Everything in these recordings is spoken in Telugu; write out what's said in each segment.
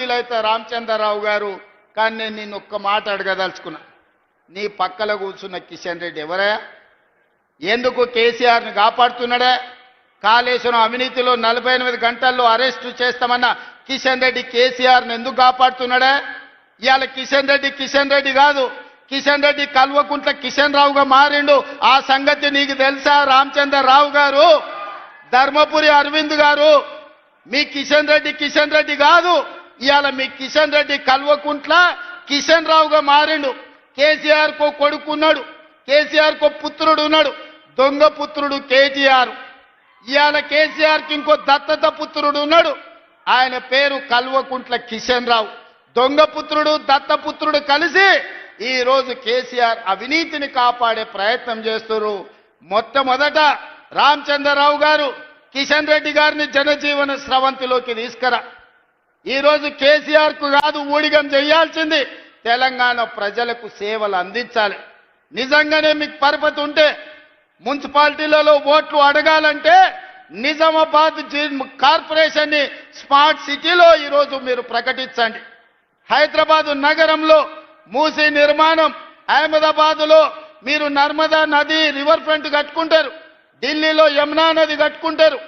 వీలైతే రామచంద్రరావు గారు, కానీ నేను నిన్ను ఒక్క మాట అడగదలుచుకున్నా. నీ పక్కల కూర్చున్న కిషన్ రెడ్డి ఎవరయ్యా? ఎందుకు కేసీఆర్ని కాపాడుతున్నాడే? కాళేశ్వరం అవినీతిలో 48 గంటల్లో అరెస్టు చేస్తామన్న కిషన్ రెడ్డి కేసీఆర్ని ఎందుకు కాపాడుతున్నాడే? ఇవాళ కిషన్ రెడ్డి కాదు, కిషన్ రెడ్డి కల్వకుంట్ల కిషన్ రావుగా మారిండు. ఆ సంగతి నీకు తెలుసా రామచంద్రరావు గారు? ధర్మపురి అరవింద్ గారు, మీ కిషన్ రెడ్డి కాదు, ఇవాళ మీ కిషన్ రెడ్డి కల్వకుంట్ల కిషన్ రావుగా మారిండు. కేసీఆర్ కో కొడుకున్నాడు, కేసీఆర్ కో పుత్రుడు ఉన్నాడు, దొంగ పుత్రుడు కేటీఆర్. ఇవాళ కేసీఆర్కి ఇంకో దత్తత పుత్రుడు ఉన్నాడు, ఆయన పేరు కల్వకుంట్ల కిషన్ రావు. దొంగ పుత్రుడు దత్తపుత్రుడు కలిసి ఈ రోజు కేసీఆర్ అవినీతిని కాపాడే ప్రయత్నం చేస్తున్నారు. మొట్టమొదట రామచంద్రరావు గారు కిషన్ రెడ్డి గారిని జనజీవన స్రవంతిలోకి తీసుకురా. ఈరోజు కేసీఆర్కు కాదు ఊడిగం చేయాల్సింది, తెలంగాణ ప్రజలకు సేవలు అందించాలి. నిజంగానే మీకు పరపతి ఉంటే మున్సిపాలిటీలలో ఓట్లు అడగాలంటే నిజామాబాద్ కార్పొరేషన్ని స్మార్ట్ సిటీలో ఈరోజు మీరు ప్రకటించండి. హైదరాబాదు నగరంలో మూసీ నిర్మాణం, అహ్మదాబాదులో మీరు నర్మదా నది రివర్ ఫ్రంట్ కట్టుకుంటారు, ఢిల్లీలో యమునా నది కట్టుకుంటారు,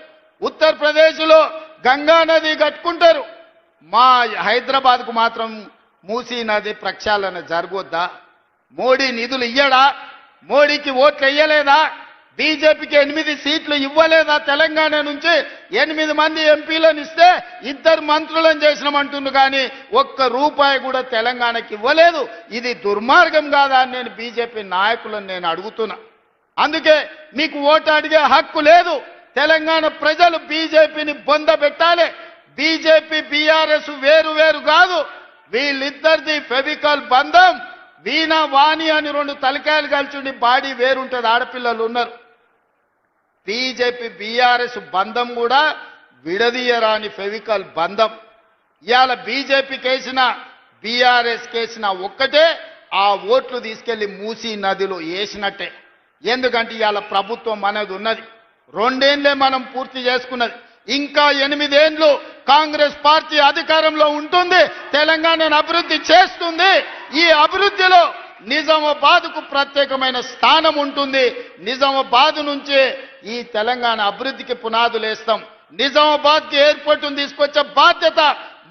ఉత్తరప్రదేశ్లో గంగా నది కట్టుకుంటారు. మా హైదరాబాద్కు మాత్రం మూసీ నది ప్రక్షాళన జరగొద్దా? మోడీ నిధులు ఇయ్యడా? మోడీకి ఓట్లు ఇయ్యలేదా? బీజేపీకి 8 సీట్లు ఇవ్వలేదా? తెలంగాణ నుంచి 8 మంది ఎంపీలను ఇస్తే 2 మంత్రులను చేసినామంటున్నారు, కానీ ఒక్క రూపాయి కూడా తెలంగాణకి ఇవ్వలేదు. ఇది దుర్మార్గం కాదా అని నేను బీజేపీ నాయకులను నేను అడుగుతున్నా. అందుకే మీకు ఓటు అడిగే హక్కు లేదు. తెలంగాణ ప్రజలు బీజేపీని బొందబెట్టాలి. బీజేపీ బీఆర్ఎస్ వేరు కాదు, వీళ్ళిద్దరిది ఫెవికల్ బంధం. వీణ వాణి అని 2 తలకాయలు కలిసి బాడీ వేరుంటుంది, ఆడపిల్లలు ఉన్నారు. బీజేపీ బీఆర్ఎస్ బంధం కూడా విడదీయరాని ఫెవికల్ బంధం. ఇవాళ బీజేపీ కేసిన బీఆర్ఎస్ కేసిన ఒక్కటే, ఆ ఓట్లు తీసుకెళ్లి మూసీ నదిలో వేసినట్టే. ఎందుకంటే ఇవాళ ప్రభుత్వం అనేది ఉన్నది, 2 ఏళ్లే మనం పూర్తి చేసుకున్నది. ఇంకా 8 ఏళ్లు కాంగ్రెస్ పార్టీ అధికారంలో ఉంటుంది, తెలంగాణను అభివృద్ధి చేస్తుంది. ఈ అభివృద్ధిలో నిజామాబాద్కు ప్రత్యేకమైన స్థానం ఉంటుంది. నిజామాబాద్ నుంచే ఈ తెలంగాణ అభివృద్ధికి పునాదులు వేస్తాం. నిజామాబాద్కి ఎయిర్పోర్టును తీసుకొచ్చే బాధ్యత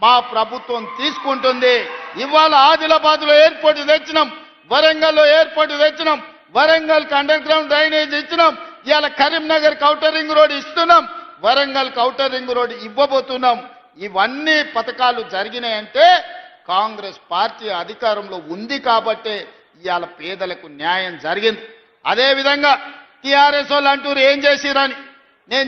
మా ప్రభుత్వం తీసుకుంటుంది. ఇవాళ ఆదిలాబాద్లో ఎయిర్పోర్టు తెచ్చినాం, వరంగల్లో ఎయిర్పోర్టు తెచ్చినాం, వరంగల్కి అండర్ గ్రౌండ్ డ్రైనేజ్ ఇచ్చినాం. ఇవాళ కరీంనగర్ ఔటర్ రింగ్ రోడ్ ఇస్తున్నాం, వరంగల్ ఔటర్ రింగ్ రోడ్ ఇవ్వబోతున్నాం. ఇవన్నీ పథకాలు జరిగినాయంటే కాంగ్రెస్ పార్టీ అధికారంలో ఉంది కాబట్టే ఇవాళ పేదలకు న్యాయం జరిగింది. అదేవిధంగా టీఆర్ఎస్ వాళ్ళు అంటూరు ఏం చేసిరని. నేను